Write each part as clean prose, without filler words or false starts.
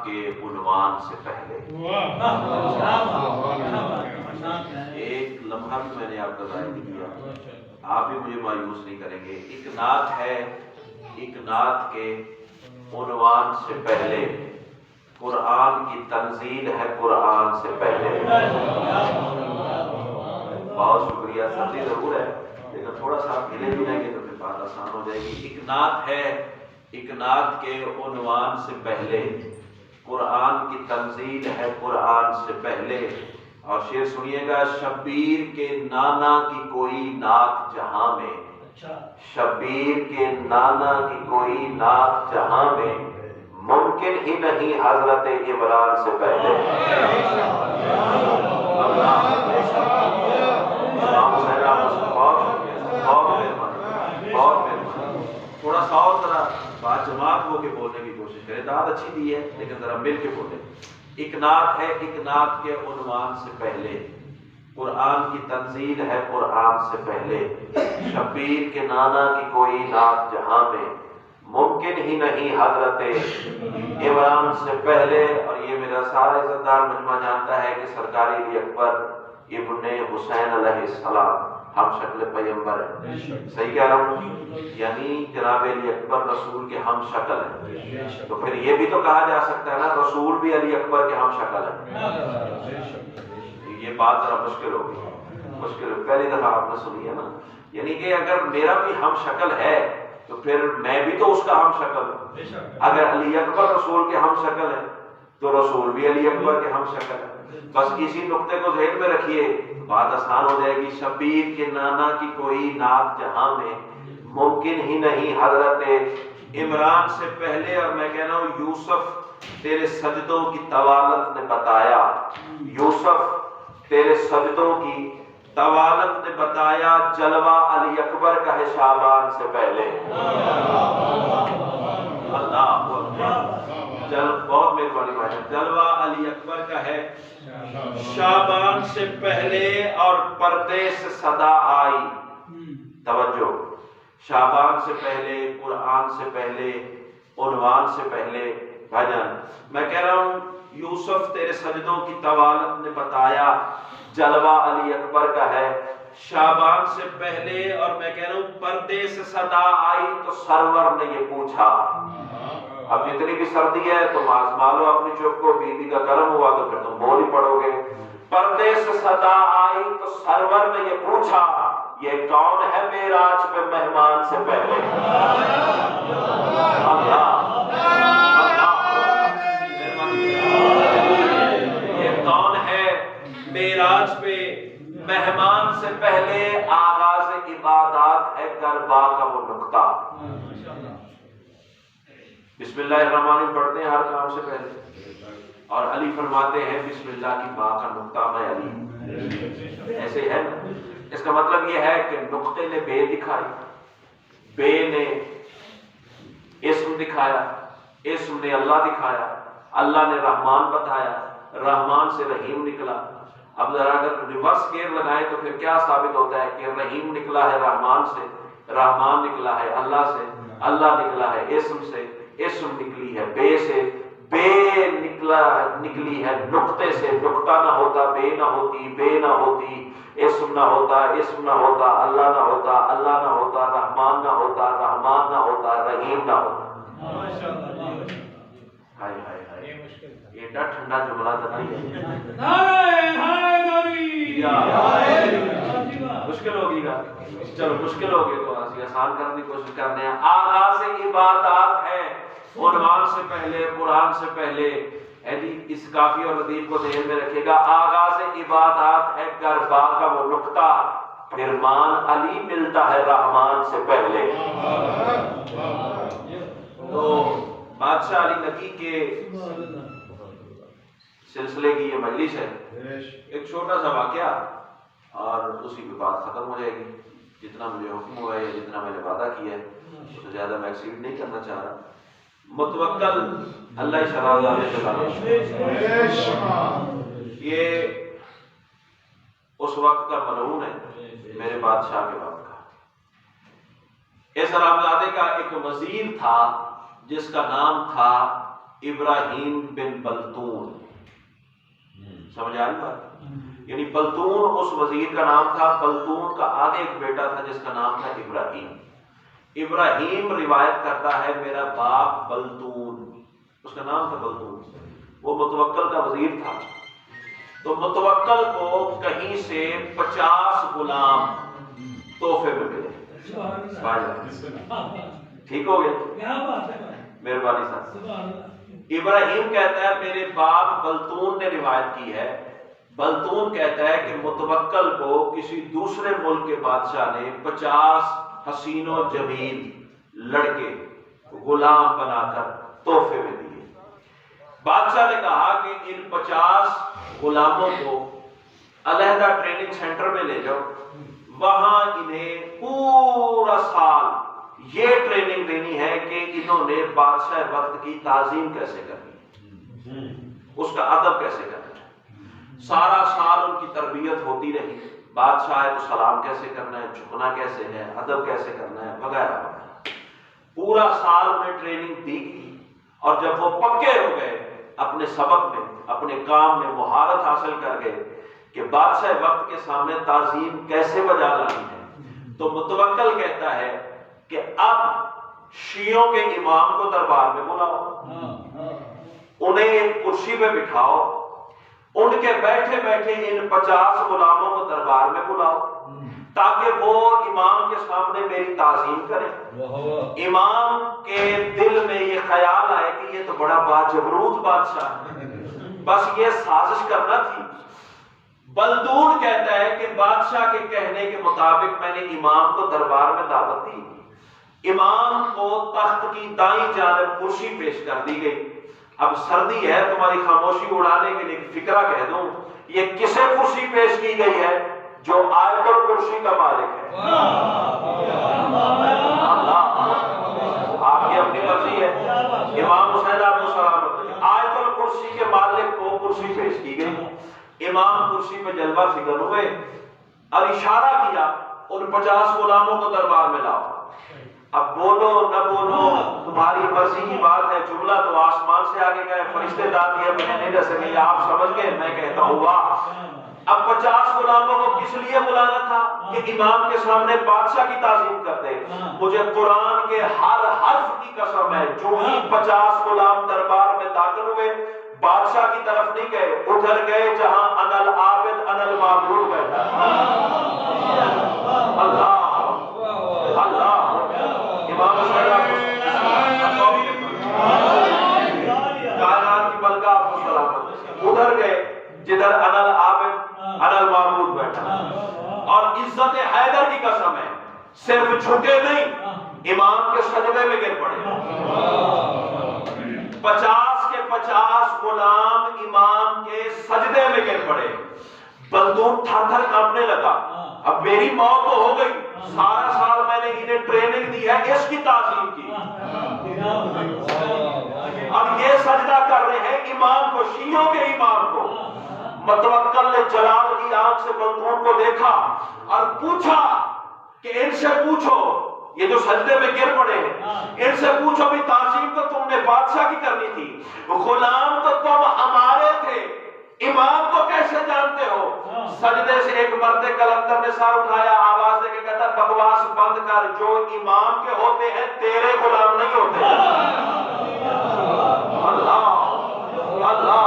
کے عنوان سے پہلے ایک لمحہ بھی میں نے آپ کا ضائع نہیں کیا، آپ بھی مجھے مایوس نہیں کریں گے۔ ایک نعت ہے، ایک نعت کے عنوان سے پہلے قرآن کی تنزیل ہے، قرآن سے پہلے۔ بہت شکریہ، سردی ضرور ہے لیکن تھوڑا سا آپ ہلے بھی لیں گے تو پھر بات آسان ہو جائے گی۔ ایک نعت ہے، ایک نعت کے عنوان سے پہلے قرآن کی تنزیل ہے، قرآن سے پہلے۔ اور شعر سنیے گا، شبیر کے نانا کی کوئی نعت جہاں میں، شبیر کے نانا کی کوئی نعت جہاں میں، ممکن ہی نہیں حضرت عمران سے پہلے۔ تھوڑا سا اور ذرا بات جماعت ہو کے بولنے کی کوشش کریں، داد اچھی دی ہے لیکن ذرا مل کے بولیں۔ ایک نعت ہے، ایک نعت کے عنوان سے پہلے قرآن کی تنزیل ہے، قرآن سے پہلے شبیر کے نانا کی کوئی نعت جہاں میں، ممکن ہی نہیں حضرت عمران سے پہلے۔ اور یہ میرا سارا عزت دار مجمع جانتا ہے کہ سرکار علی اکبر ابن حسین علیہ السلام ہم شکل پیغمبر ہیں، صحیح کہہ رہا ہوں؟ یعنی جناب علی اکبر رسول کے ہم شکل ہیں، تو پھر یہ بھی تو کہا جا سکتا ہے نا رسول بھی علی اکبر کے ہم شکل ہیں۔ یہ بات ذرا مشکل ہوگی، مشکل پہلی دفعہ آپ نے سنی ہے نا، یعنی کہ اگر میرا بھی ہم شکل ہے تو پھر میں بھی تو اس کا ہم شکل ہوں۔ اگر علی اکبر رسول کے ہم شکل ہے تو رسول بھی علی اکبر کے ہم شکل ہے۔ بس اسی نقطے کو ذہن میں رکھیے، بات آسان ہو جائے گی۔ شبیر کے نانا کی کوئی نعت جہاں میں، ممکن ہی نہیں حضرت عمران سے پہلے۔ اور میں کہہ رہا ہوں یوسف تیرے سجدوں کی طوالت نے بتایا، یوسف تیرے سجدوں کی طوالت نے بتایا، جلوہ علی اکبر کا ہے شعبان سے پہلے۔ اللہ بہت مہربانی بھائی، جلوہ علی اکبر کا ہے شعبان سے پہلے، اور پردے سے صدا آئی۔ توجہ، شعبان سے پہلے، قرآن سے پہلے، عنوان سے پہلے۔ بھجن میں کہہ رہا ہوں یوسف تیرے سجدوں کی طوالت نے بتایا، جلوہ علی اکبر کا ہے شعبان سے پہلے، اور میں کہہ رہا ہوں پردے سے صدا آئی تو سرور نے یہ پوچھا۔ اب جتنی بھی سردی ہے تم آزما لو اپنی چپ کو، بیوی کا کرم ہوا تو پھر تم بول ہی پڑو گے۔ پردے سے صدا آئی تو سرور نے یہ پوچھا، یہ کون ہے معراج پہ مہمان سے پہلے؟ یہ کون ہے معراج پہ مہمان سے پہلے؟ آغاز عبادات ہے گربا کا وہ نقطہ۔ بسم اللہ الرحمن الرحیم پڑھتے ہیں ہر کام سے پہلے، اور علی فرماتے ہیں بسم اللہ کی با کا نقطہ میں علی۔ ایسے ہے نا، اس کا مطلب یہ ہے کہ نقطے نے بے دکھائی، بے نے اسم دکھایا، اسم نے اللہ دکھایا، اللہ نے رحمان بتایا، رحمان سے رحیم نکلا۔ اب ذرا اگر ریورس گیئر لگائیں تو پھر کیا ثابت ہوتا ہے کہ رحیم نکلا ہے رحمان سے، رحمان نکلا ہے اللہ سے، اللہ نکلا ہے اسم سے، اسم نکلی ہے بے سے، بے نکلی ہے نقطے سے۔ نقطہ نہ ہوتا بے نہ ہوتی، بے نہ ہوتی اسم نہ ہوتا، اسم نہ ہوتا اللہ نہ ہوتا، اللہ نہ ہوتا رحمان نہ ہوتا، رحمان نہ ہوتا رحیم نہ ہوتا۔ ہائے ہائے ہائے، ایڈا ٹھنڈا جملہ تو نہیں ہے، مشکل ہوگی گا، چلو مشکل ہوگی تو آسان کرنے کی کوشش کرنے ہیں۔ آغاز عبادات ہے عنوان سے پہلے، قرآن سے پہلے۔ اس کافی اور لطیف کو ذہن میں رکھے گا، آغاز عبادات ہے گربا کا وہ نقطہ، پھر مان علی ملتا ہے رحمان سے پہلے۔ تو بادشاہ علی نبی کے سلسلے کی یہ مجلس ہے، ایک چھوٹا سا واقعہ اور اسی پہ بات ختم ہو جائے گی۔ جتنا مجھے حکم ہوا ہے یا جتنا میں نے وعدہ کیا ہے اس سے زیادہ میں ایکسیڈ نہیں کرنا چاہ رہا۔ متوکل اللہ شراب یہ اس وقت کا ملعون ہے میرے بادشاہ کے وقت کا۔ اس رامزادے کا ایک وزیر تھا جس کا نام تھا ابراہیم بن بلتون، سمجھ آ رہی بات؟ یعنی بلتون اس وزیر کا نام تھا، بلتون کا آگے ایک بیٹا تھا جس کا نام تھا ابراہیم۔ ابراہیم روایت کرتا ہے میرا باپ بلتون، اس کا نام تھا بلتون، وہ متوکل کا وزیر تھا، تو متوکل کو کہیں سے 50 غلام تحفے میں ملے۔ ٹھیک ہو گیا؟ مہربانی صاحب۔ ابراہیم کہتا ہے میرے باپ بلتون نے روایت کی ہے، بلتون کہتا ہے کہ متوکل کو کسی دوسرے ملک کے بادشاہ نے 50 حسین و جمیل لڑکے غلام بنا کر تحفے میں دیے۔ بادشاہ نے کہا کہ ان 50 غلاموں کو علیحدہ ٹریننگ سینٹر میں لے جاؤ، وہاں انہیں پورا سال یہ ٹریننگ دینی ہے کہ انہوں نے بادشاہ وقت کی تعظیم کیسے کرنی، اس کا ادب کیسے کرنا ہے۔ سارا سال ان کی تربیت ہوتی رہی، بادشاہ ہے تو سلام کیسے کرنا ہے، جھکنا کیسے ہے، ادب کیسے کرنا ہے، وغیرہ وغیرہ۔ پورا سال انہیں ٹریننگ دی گئی، اور جب وہ پکے ہو گئے اپنے سبق میں، اپنے کام میں مہارت حاصل کر گئے کہ بادشاہ وقت کے سامنے تعظیم کیسے بجا لانی ہے، تو متوکل کہتا ہے کہ اب شیعوں کے امام کو دربار میں بلاؤ، انہیں ایک کرسی پہ بٹھاؤ، ان کے بیٹھے بیٹھے ان 50 غلاموں کو دربار میں بلاؤ تاکہ وہ امام کے سامنے میری تعظیم کریں۔ امام کے دل میں یہ خیال آئے کہ یہ تو بڑا باجبروت بادشاہ ہے، بس یہ سازش کرنا تھی۔ بلدون کہتا ہے کہ بادشاہ کے کہنے کے مطابق میں نے امام کو دربار میں دعوت دی، امام کو تخت کی دائیں جانب کرسی پیش کر دی گئی۔ اب سردی ہے، تمہاری خاموشی اڑانے کے لیے فکرہ کہہ دوں، یہ کسے کرسی پیش کی گئی ہے؟ جو آیت الکرسی کا مالک ہے۔ اللہ، آپ کی اپنی مرضی ہے، امام حسین علیہ السلام، آیت الکرسی کے مالک کو کرسی پیش کی گئی۔ امام کرسی پہ جلوہ فکر ہوئے اور اشارہ کیا ان 50 غلاموں کو دربار میں لاؤ۔ اب بولو نہ بولو تمہاری مرضی کی بات ہے، جملہ تو آسمان سے آگے گئے، فرشتے داد دیا میں نہیں رہ سکے، آپ سمجھ گئے، میں کہتا ہوں واہ۔ اب 50 غلاموں کو کس لیے بلانا تھا؟ کہ امام کے سامنے بادشاہ کی تعظیم کرتے۔ مجھے قرآن کے ہر حرف کی قسم ہے، جو ہی 50 غلام دربار میں داخل ہوئے بادشاہ کی طرف نہیں گئے، ادھر گئے جہاں انا العابد انا المعبود بیٹھا۔ اللہ اللہ، امام حسین کائنات کی ملکہ آپ کو سلامت، ادھر گئے جدھر انا العابد انا المعبود بیٹھا۔ اور عزت حیدر کی قسم ہے، صرف جھکے نہیں، امام کے سجدے میں گر پڑے۔ 50 کے 50 غلام امام کے سجدے میں گر پڑے۔ بلدون تھر تھر کانپنے لگا، اب میری موت تو ہو گئی، سارا سال میں نے انہیں ٹریننگ دی ہے اس کی تعظیم کی، اب یہ سجدہ کر رہے ہیں امام کو، شیعوں کے امام کو۔ متوکل نے جلال کی آنکھ سے بلدون کو دیکھا اور پوچھا کہ ان سے پوچھو، یہ جو سجدے میں گر پڑے ہیں، ان سے پوچھو بھی تعظیم تو تم نے بادشاہ کی کرنی تھی، غلام تو تم ہمارے تھے، امام کو کیسے جانتے ہو؟ سجدے سے ایک مرد کلندر نے سر اٹھایا، آواز دے کے کہتا بکواس بند کر، جو امام کے ہوتے ہیں تیرے غلام نہیں ہوتے۔ اللہ اللہ،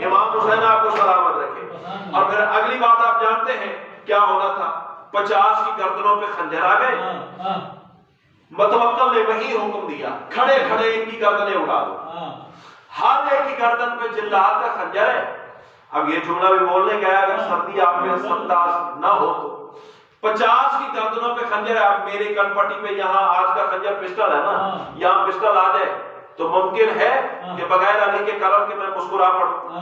امام حسین آپ کو سلامت رکھے۔ اور پھر اگلی بات آپ جانتے ہیں کیا ہونا تھا؟ 50 کی گردنوں پہ خنجر آ گئے، متوکل نے وہی حکم دیا کھڑے کھڑے ان کی گردنیں اڑا دو، ہر ایک کی گردن پہ جلاد کا خنجر ہے۔ اب یہ جملہ بھی بولنے گیا، اگر سردی آپ میں سمتاز نہ ہو تو 50 کی گردنوں پہ خنجر ہے۔ اب میری کن پٹی پہ یہاں آج کا خنجر پسٹل ہے نا، یہاں پسٹل آ جائے تو ممکن ہے کہ بغیر علی کے کرم کے میں مسکرا پڑوں،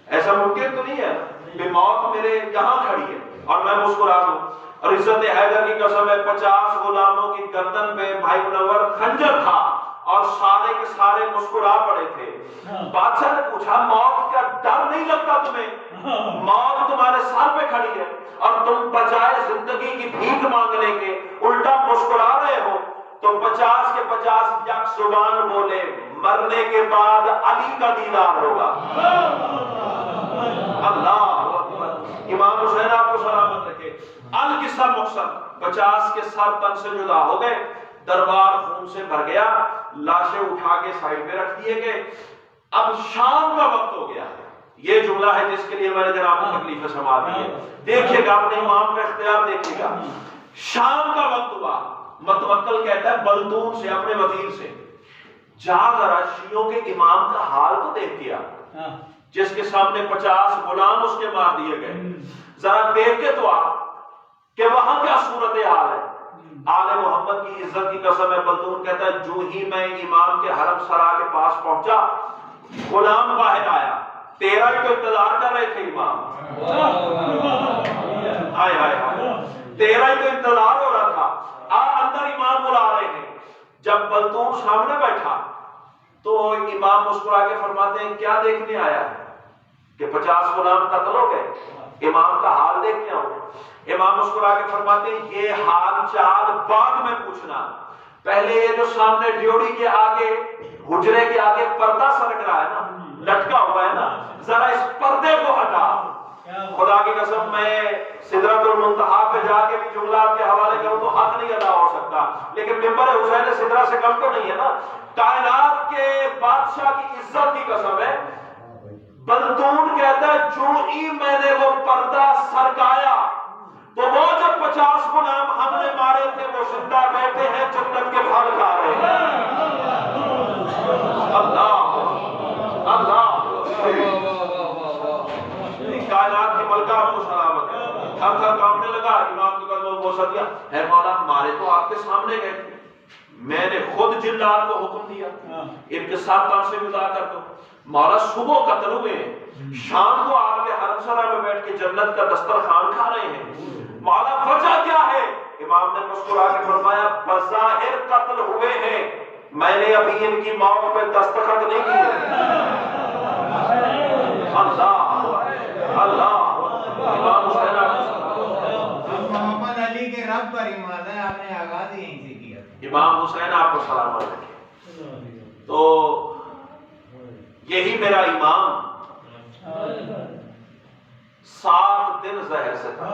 ایسا ممکن تو نہیں ہے کہ موت میرے یہاں کھڑی ہے اور میں مسکرا دوں۔ اور عزت حیدر کی قسم ہے 50 غلاموں کی گردن پہ بھائی منور خنجر تھا اور سارے کے سارے مسکرا پڑے تھے۔ بادشاہ نے پوچھا موت کا ڈر نہیں لگتا تمہیں؟ موت تمہارے سر پہ کھڑی ہے اور تم بجائے زندگی کی بھیک مانگنے کے الٹا مسکرا رہے ہو، تو 50 کے 50 یک زبان بولے مرنے کے بعد علی کا دیدار ہوگا۔ اللہ اکبر۔ امام حسین آپ کو سلامت رکھے۔ القصہ مقصد 50 کے سب تن سے جدا ہو گئے، دربار خون سے بھر گیا، لاشیں اٹھا کے سائڈ پہ رکھ دیے گئے۔ اب شام کا وقت ہو گیا۔ یہ جملہ ہے جس کے لیے میں نے جناب کو تکلیف سما دی ہے، دیکھیے گا اپنے امام کا اختیار دیکھیے گا۔ شام کا وقت ہوا، متوکل کہتا ہے بلدون سے اپنے وزیر سے، جا ذرا شیعوں کے امام کا حال تو دیکھ کے آ، جس کے سامنے 50 غلام اس کے مار دیے گئے، ذرا دیکھ کے تو آ کہ وہاں کیا صورت حال ہے۔ آل محمد کی عزت کی قسم ہے، بلدون کہتا ہے جو ہی میں امام کے حرم سرا کے پاس پہنچا، غلام باہر آیا، تیرا ہی تو انتظار کر رہے تھے امام، ہائے ہائے ہائے، تیرا ہی تو انتظار ہو رہا تھا، اندر امام بلا رہے ہیں۔ جب بلتون سامنے بیٹھا تو امام مسکرا کے فرماتے ہیں کیا دیکھنے آیا ہے کہ 50 غلام قتل ہو گئے، امام کا حال دیکھ کے آؤں۔ امام مسکرا کے فرماتے ہیں یہ حال چال بعد میں پوچھنا، پہلے یہ جو سامنے ڈیوڑی کے آگے حجرے کے آگے پردہ سرک رہا ہے نا، لٹکا ہوا ہے نا، ذرا اس پردے کو ہٹا۔ خدا کی قسم میں سدرۃ المنتہا پہ جا کے بھی جملہ آپ کے حوالے کروں تو حق نہیں ادا ہو سکتا، لیکن ممبر حسین سدرہ سے کم تو نہیں ہے نا۔ کائنات کے بادشاہ کی عزت کی قسم ہے، بلتون کہتا ہے جو ہی میں نے وہ پردہ سرکایا تو وہ جو 50 غلام ہم نے مارے تھے وہ زندہ بیٹھے ہیں، جنت کے پھل کھا رہے ہیں۔ اللہ اللہ، کائنات کی ملکہ آپ کو سلامت ہے۔ تھر تھر کانپنے لگا، امام کے قدموں کو بوسہ دیا، ہے مولا مارے تو آپ کے سامنے گئے تھے، میں نے خود جلات کو حکم دیا ان کے ساتھ تان سے جدا کر دو۔ مولا صبح قتل ہوئے ہیں، شام کو آپ کے حرم سرا میں بیٹھ کے جنت کا دسترخوان کھا رہے ہیں، مولا وجہ کیا ہے؟ امام نے مسکرا کے فرمایا بظاہر قتل ہوئے ہیں، میں نے ابھی ان کی موت پہ دستخط نہیں کیے۔ اللہ اللہ، امام حسین محمد علی کے رب پر ایمان ہے، آپ نے آغاز ہی یہیں سے کیا۔ امام حسین آپ کو سلامت رکھے۔ تو یہی میرا امام 7 دن زہر سے تھا،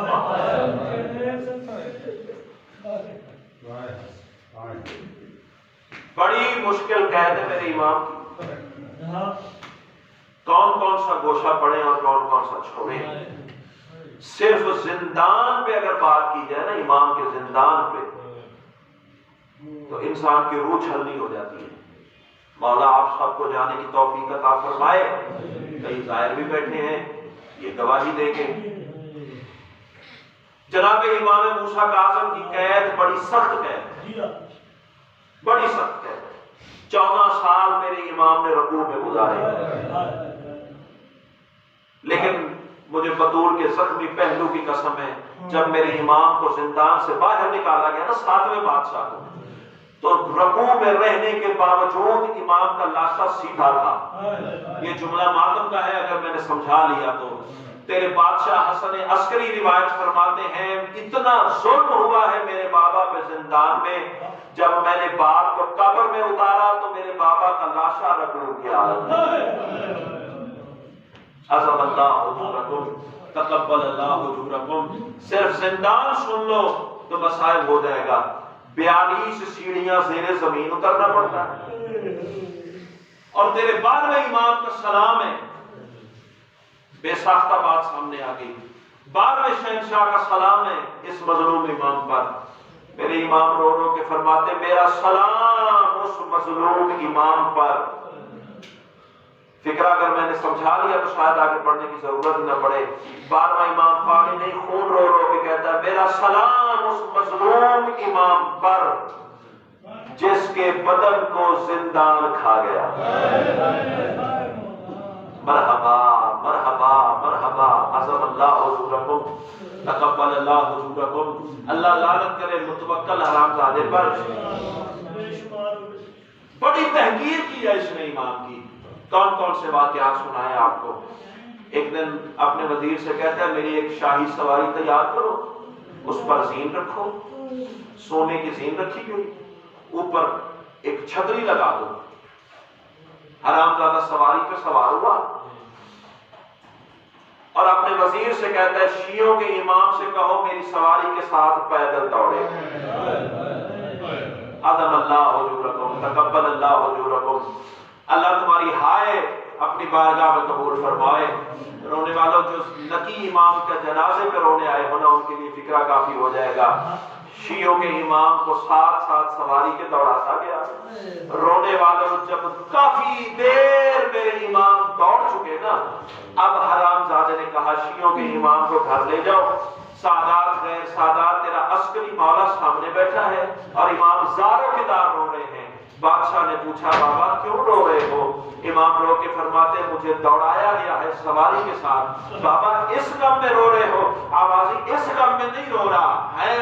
بڑی مشکل قید ہے میرے امام کی، کون کون سا گوشہ پڑے اور کون کون سا چھوڑے۔ صرف زندان پہ اگر بات کی جائے نا، امام کے زندان پہ، تو انسان کی روح چھلنی ہو جاتی ہے۔ مولا آپ سب کو جانے کی توفیق عطا فرمائے، کئی ظاہر بھی بیٹھے ہیں یہ گواہی دے کے۔ جناب امام موسیٰ کاظم کی قید بڑی سخت قید، بڑی سخت قید، 14 سال میرے امام نے رکوع میں گزارے، لیکن مجھے بطور کے زخمی پہلو کی قسم ہے، جب میرے امام کو زندان سے باہر نکالا گیا نا 7ویں بادشاہ کو، تو رکوع میں رہنے کے باوجود امام کا لاشا سیدھا تھا۔ یہ جملہ ماتم کا ہے، اگر میں نے سمجھا لیا تو تیرے بادشاہ حسن عسکری روایت فرماتے ہیں اتنا ظلم ہوا ہے میرے بابا پہ زندان میں، جب میں نے باپ کو قبر میں اتارا تو میرے بابا کا لاشا رکوع کی حالت میں۔ عظم اللہ حضورکم، تقبل اللہ حضورکم۔ صرف زندان سن لو تو مسائل ہو جائے گا، 42 سیڑھیاں زیر زمین اترنا پڑتا ہے، اور تیرے بعد میں امام کا سلام ہے، بے ساختہ بات سامنے آ گئی، بعد میں شہنشاہ کا سلام ہے اس مظلوم امام پر۔ میرے امام رو رو کے فرماتے میرا سلام اس مظلوم امام پر۔ فکرہ اگر میں نے سمجھا لیا تو شاید آگے پڑھنے کی ضرورت ہی نہ پڑے۔ 12واں امام پانی نہیں خون رو رو کے کہتا ہے میرا سلام اس مظلوم امام پر جس کے بدن کو زندان کھا گیا۔ مرحبا مرحبا مرحبا، عظم اللہ حضورکم، تقبل اللہ حضورکم۔ اللہ لعنت کرے متوکل حرام زادے پر۔ بڑی تحقیر کی ہے اس نے امام کی، کون کون سے واقعات سنائے آپ کو۔ ایک دن اپنے وزیر سے کہتا ہے میری ایک شاہی سواری تیار کرو، اس پر زین رکھو، سونے کی زین رکھی گئی، اوپر ایک چھتری لگا دو. حرامزادہ سواری پہ سوار ہوا اور اپنے وزیر سے کہتا ہے شیعوں کے امام سے کہو میری سواری کے ساتھ پیدل دوڑے. عدم اللہ حجورکم تقبل اللہ حجورکم. اللہ تمہاری ہائے اپنی بارگاہ میں قبول فرمائے. رونے والوں جو نکی امام کا جنازے پہ رونے آئے ہونا ان کے لیے فکرہ کافی ہو جائے گا. شیعوں کے امام کو ساتھ ساتھ سواری کے دوڑاتا گیا. رونے والوں جب کافی دیر میرے امام دوڑ چکے نا, اب حرامزادے نے کہا شیعوں کے امام کو گھر لے جاؤ. سادات غیر سادات تیرا عسکری مولا سامنے بیٹھا ہے اور امام زاروں کے دار رو رہے ہیں. بادشاہ نے پوچھا بابا کیوں رو رہے ہو؟ امام رو کے فرماتے مجھے دوڑایا گیا ہے سواری کے ساتھ. بابا اس غم میں رو رہے ہو؟ آوازی اس غم میں نہیں رو رہا ہے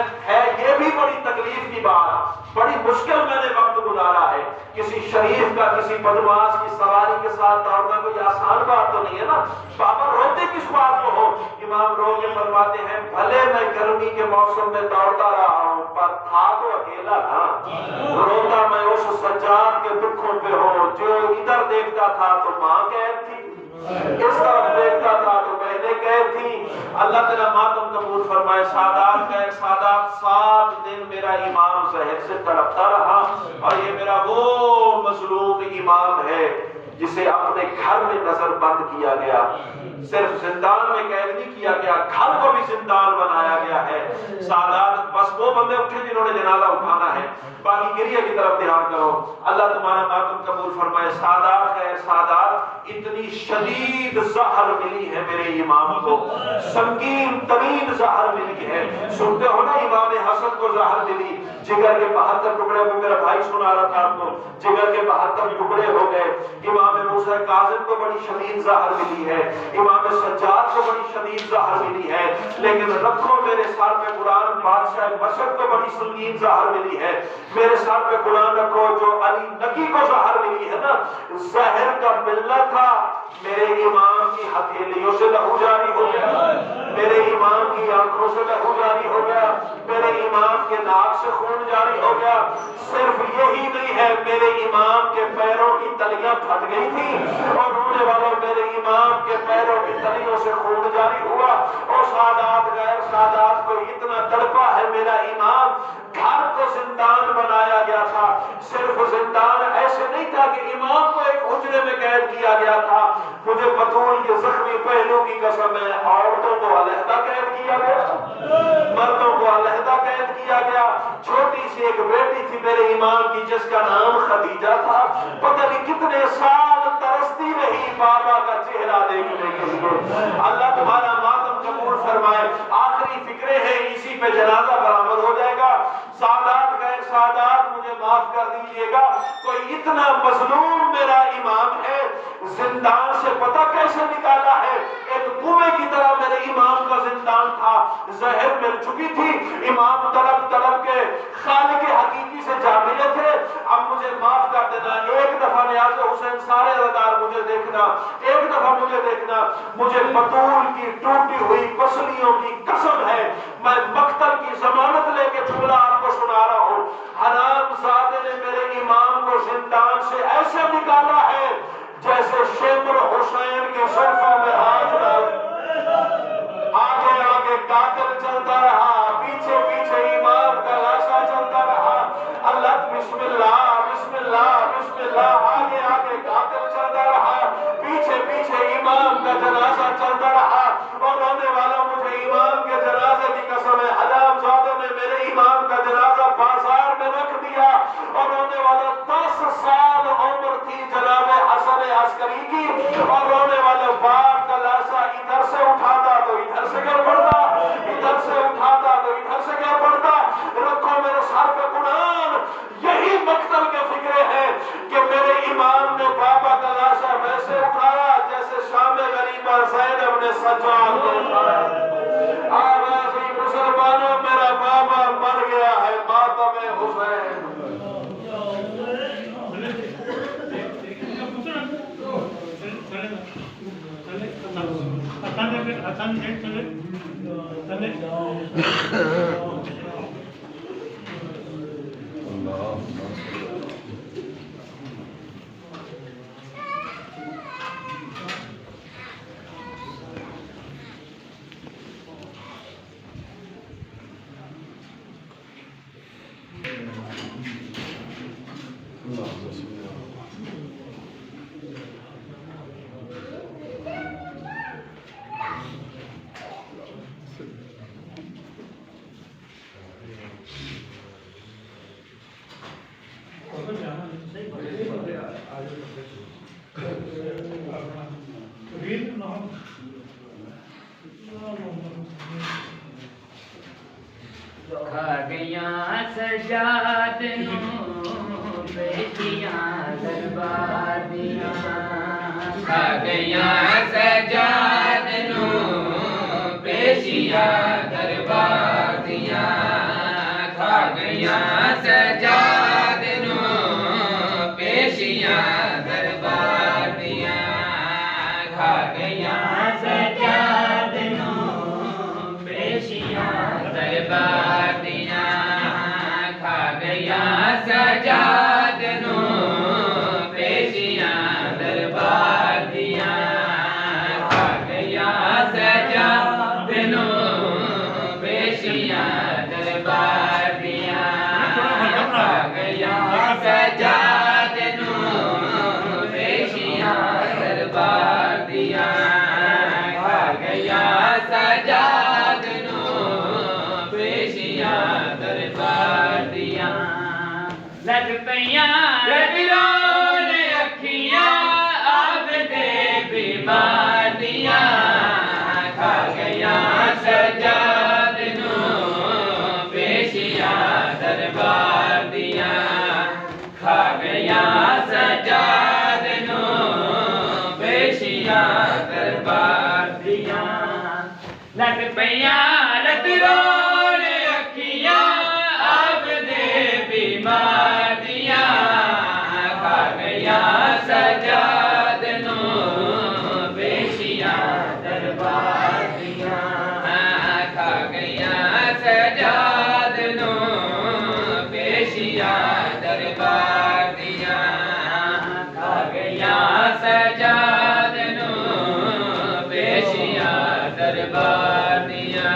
یہ بھی بڑی تکلیف کی بات, بڑی مشکل میں نے وقت گزارا ہے. کسی شریف کا کسی بدماش کی سواری کے ساتھ دوڑنا کوئی آسان بات تو نہیں ہے نا. بابا روتے کس بات کو ہو؟ امام رو کے فرماتے ہیں بھلے میں گرمی کے موسم میں دوڑتا رہا ہوں پر تھا تو اکیلا نا. روتا میں اس سجاد کے دکھوں پہ ہوں جو ادھر دیکھتا تھا تو ماں قید تھی, اس طرف دیکھتا تھا تو بہنیں قید تھی. اللہ تیرا ماتم قبول فرمائے. سادات غیر سادات 7 دن میرا امام زہر سے تڑپتا رہا اور یہ میرا وہ مظلوم امام ہے جسے اپنے گھر میں نظر بند کیا گیا. صرف زندان میں قید نہیں کیا گیا, گھر کو بھی زندان بنایا گیا ہے. سادات بس وہ بندے اٹھے جنہوں نے جنازہ اٹھانا ہے, باقی گریہ کی طرف دھیان کرو. اللہ تمہارا ماتم قبول فرمائے. سادات غیر سادات اتنی شدید زہر ملی ہے میرے امام کو, سنگین ترین زہر ملی ہے. سنتے ہو نا امام حسن کو زہر ملی, جگر کے 72 ٹکڑے, وہ میرا بھائی سنا رہا تھا آپ کو, جگر کے 72 ٹکڑے ہو گئے. امام موسیٰ کاظم کو بڑی شدید زہر ملی ہے, امام سجاد کو بڑی شدید زہر ملی ہے. لیکن رکھو میرے سر پہ قرآن, بادشاہ مشرق کو بڑی سنگین زہر ملی ہے. میرے سر پہ قرآن رکھو جو علی نقی کو زہر ملی ہے نا, زہر کا ملنا تھا. میرے امام کی ہتھیلیوں سے لہو جاری ہو گیا, میرے امام کی آنکھوں سے لہو جاری ہو گیا, میرے امام کے ناک سے خون جاری ہو گیا. صرف یہی نہیں ہے, میرے امام کے پیروں کی تلیاں پھٹ گئی تھی اور رونے والوں میرے امام کے پیروں کی تلیوں سے خون جاری ہوا. اور سادات غیر سادات کو اتنا تڑپا ہے میرا امام, گھر کو زندان بنایا گیا تھا. صرف زندان ایسے نہیں تھا کہ امام کو ایک حجرے میں قید کیا گیا تھا. مجھے بطول کے زخمی پہلو کی قسم ہے, عورتوں کو علیحدہ قید کیا گیا, مردوں کو علیحدہ قید کیا گیا. چھوٹی سی ایک بیٹی تھی میرے امام کی جس کا نام خدیجہ تھا, پتہ نہیں کتنے سال ترستی رہی بابا کا چہرہ دیکھنے کے لیے. اللہ تمہارا ماتم قبول فرمائے. آخری فکرے ہیں, اسی پہ جنازہ برآمد ہو جائے گا. سادات غیر سادات مجھے معاف کر دیجئے گا, کوئی اتنا مظلوم میرا امام ہے, زندان سے پتہ کیسے نکالا ہے. ایک کنویں کی طرح میرے امام کا زندان تھا, زہر مل چکی تھی. امام تڑپ تڑپ کے خالق حقیقی سے جا ملے تھے. اب مجھے معاف کر دینا, ایک دفعہ نیاز حسین سارے ادار مجھے دیکھنا, ایک دفعہ مجھے دیکھنا. مجھے بطول کی ٹوٹی ہوئی پسلیوں کی قسم ہے, میں مقتل کی ضمانت لے کے جملہ آپ کو سنا رہا ہوں. حرام زادے نے میرے امام کو زندان سے ایسے نکالا ہے جیسے شیمر حسین کے زلفوں میں ہاتھ ڈال. آگے آگے قاتل چلتا رہا, پیچھے پیچھے امام کا لاشا چلتا رہا. اللہ بسم اللہ بسم اللہ بسم اللہ, آگے آگے قاتل چلتا رہا, پیچھے پیچھے امام کا جنازہ چلتا رہا. اور رونے والا مجھے امام کے جنازے کی قسم ہے, حرام زادوں نے میرے امام کا جنازہ بازار میں رکھ دیا. اور رونے والا 10 سال عمر تھی جناب حسن عسکری کی, اور رونے والا باپ کا لاشا ادھر سے اٹھاتا تو ادھر سے گر پڑتا, ادھر سے اٹھاتا تو ادھر سے گر پڑتا. رکھو میرے سر پہ قرآن, یہی مقتل کے فکرے ہیں کہ میرے امام نے بابا کا لاشا ویسے اٹھایا جیسے شام غریبہ زینب نے سجاد کو اٹھایا. آواز مسلمانوں, میرا بابا مر گیا ہے, ماتم حسین. اللہ کھا گیا سجاد نو بیٹیاں دربار دیاں کھا گیا سجاد نو بیٹیاں دربار دیاں کھا گیا سجاد نو بیٹیاں دربار دیاں کھا گیا سجاد نو بیٹیاں دربار دیاں کھا گیا سجاد نو بیٹیاں دربار دیاں کھا گیا سجاد نو بیٹیاں دربار دیاں کھا گیا سجاد نو بیٹیاں دربار دیاں کھا گیا سجاد نو بیٹیاں دربار دیاں لگ پیاں رون اکھیاں آپ دے بیمار دیاں کھا گیا سجاد نو بیٹیاں دربار دیاں کھا گیا سجاد نو بیٹیاں دربار دیاں لگ پیاں رون اکھیاں آپ دے بیمار دیاں کھا گیا سجاد نو بیٹیاں دربار دیاں کھا گیا سجاد نو بیٹیاں دربار دیاں کھا گیا سجاد نو بیٹیاں دربار دیاں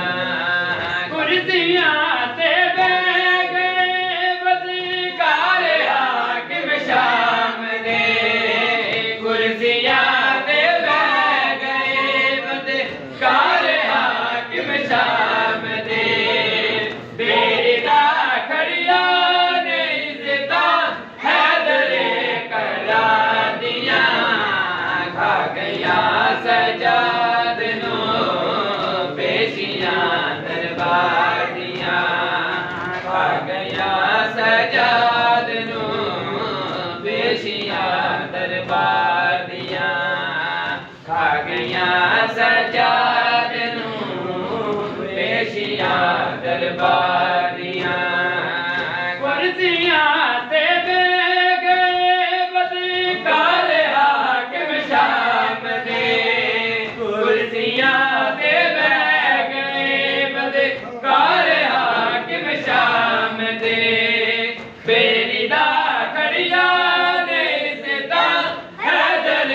کرسیاں تے بیٹھ گئے بدکار حاکم شام دے کرسیاں تے بیٹھ گئے بدکار حاکم شام دے بیردا کھڑیاں نے عزتاں حیدر کرار دیاں کھا گیا سجاد نو بیٹیاں دربار دیاں کھا گیا سجاد نو بیٹیاں دربار دیاں کھا گیا سجاد نو بیٹیاں دربار دیاں کرسیاں تے بیٹھ گئے بدکار حاکم شام دے کرسیاں تے بیٹھ گئے بدکار حاکم شام دے بیردا کھڑیاں نے عزتاں حیدر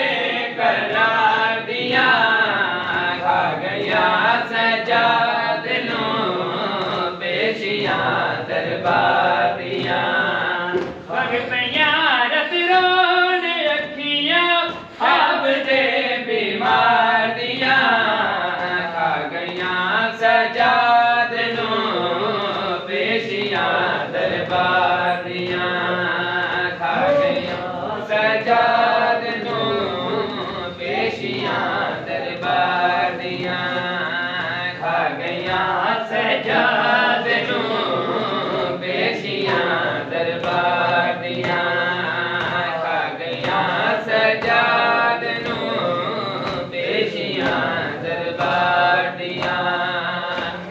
کرار دیاں کھا گیا سجاد نو بیٹیاں دربار دیاں پگ پیاں رون اکھیاں آپ دے بیمار دیاں کھا گیا سجاد نو بیٹیاں دربار دیاں کھا گیا سجاد نو بیٹیاں دربار دیاں کھا گیا سجاد نو بیٹیاں دربار دیاں کھا گیا سجاد نو بیٹیاں دربار دیاں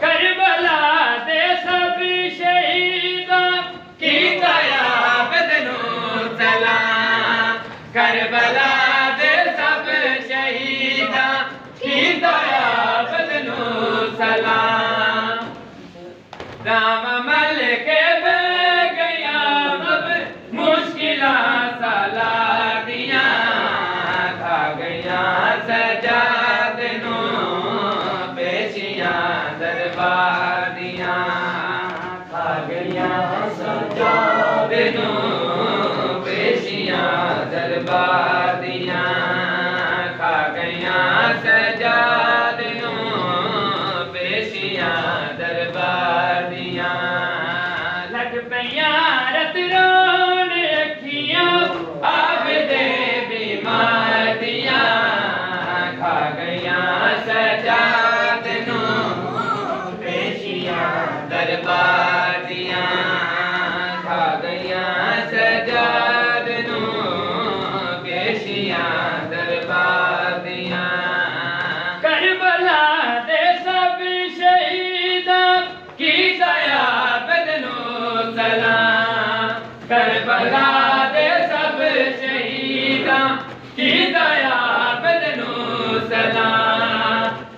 کربلا دے سب شہیداں کیتا عابد نو سلام کربلا دے سب شہیداں کیتا عابد نو سلام دام مل کے بہ گیا اب مشکلاں سالار دیاں کھا گیا سجاد نو بیٹیاں دربار دیاں کھا گیا سجاد نو بیٹیاں دربار دیاں کھا گیا سجاد نو بیٹیاں دربار دیاں لگ پیاں رون اکھیاں آپ دے بیمار دیاں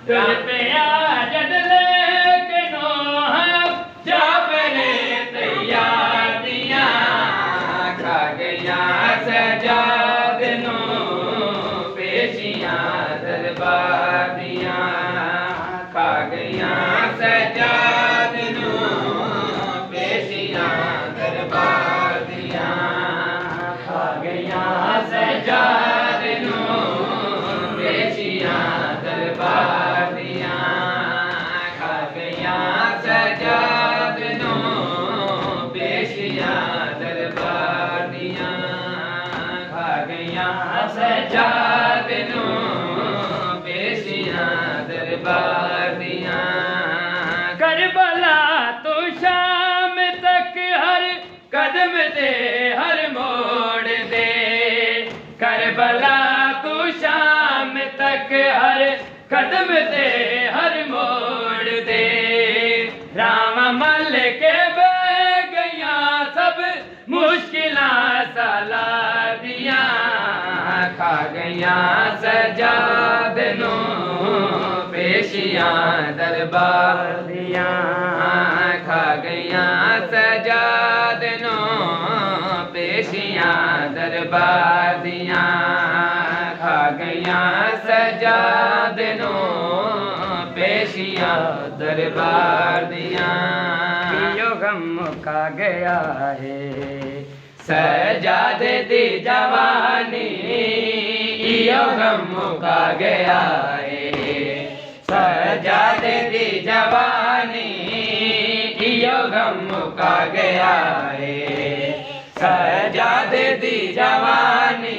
تجھ پہ آجد لے کے نوح جعفر تیاریاں کھا گیاں سجاد نو پیشیاں دربار دیاں کھا گیاں سجاد نو پیشیاں دربار دیاں کھا گیاں سجاد نو پیشیاں دربار دیاں کھا گیاں سجاد نو پیشیاں دربار دیاں کھا گیاں سجاد نو پیشیاں دربار دیاں کربلا تو شام تک ہر قدم دے ہر موڑ دے کربلا تو شام تک ہر قدم دے ہر موڑ دے رام مل کے بہ گیاں سب مشکلاں سلا دیاں کھا گیاں سجاد نو پیشیاں دربار دیاں کھا گیاں سجاد نو پیشیاں دربار دیاں کھا گیاں سجاد نو پیشیاں دربار دیاں یہ غم کا گیا ہے سجاد دی جوانی یہ غم کا گیا ہے سجاد دی جوانی یہ غم کا گیا ہے سجاد دی جوانی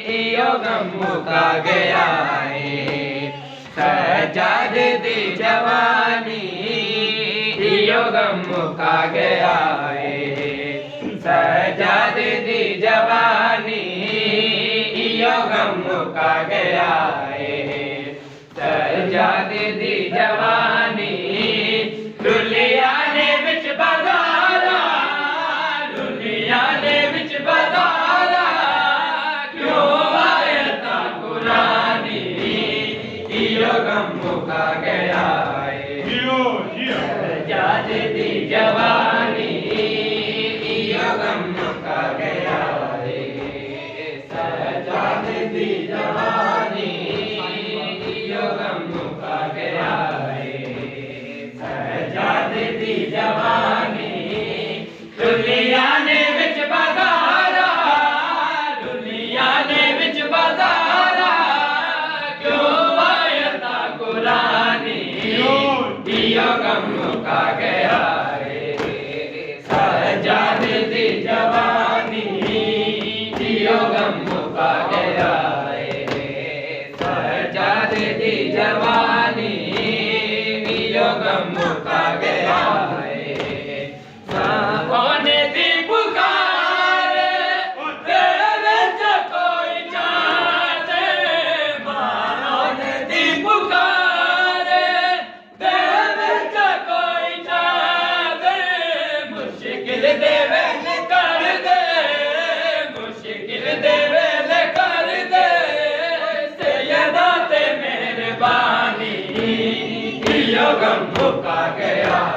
یہ غم کا گیا ہے سجاد دی جوانی یہ غم کا گیا ہے سجاد دی جوانی یہ غم کا گیا ہے سجاد دی جوانی دنیا نے وچ بازارا دنیا نے وچ بازارا کیوں آیتاں قرآنی یہ غم کا گیا ہے سجاد دی جوانی یہ غم کا گیا ہے سجاد دی جوانی یہ غم کا گیا ہے سجاد دی جوانی دنیا نے وچ بازارا دنیا نے وچ بازارا کیوں آیتاں قرآنی یہ غم کا گیا ہے سجاد دی جوانی یہ غم کا گیا ہے سجاد دی جوانی یہ غم کا گیا ہے ساون دی پکار تیرے وچ کوئی چاند ساون دی پکار تیرے وچ کوئی چاند مشکل دے ویل کر دے مشکل دے ویل کر دے سیدہ تے مہربانی یہ غم کا گیا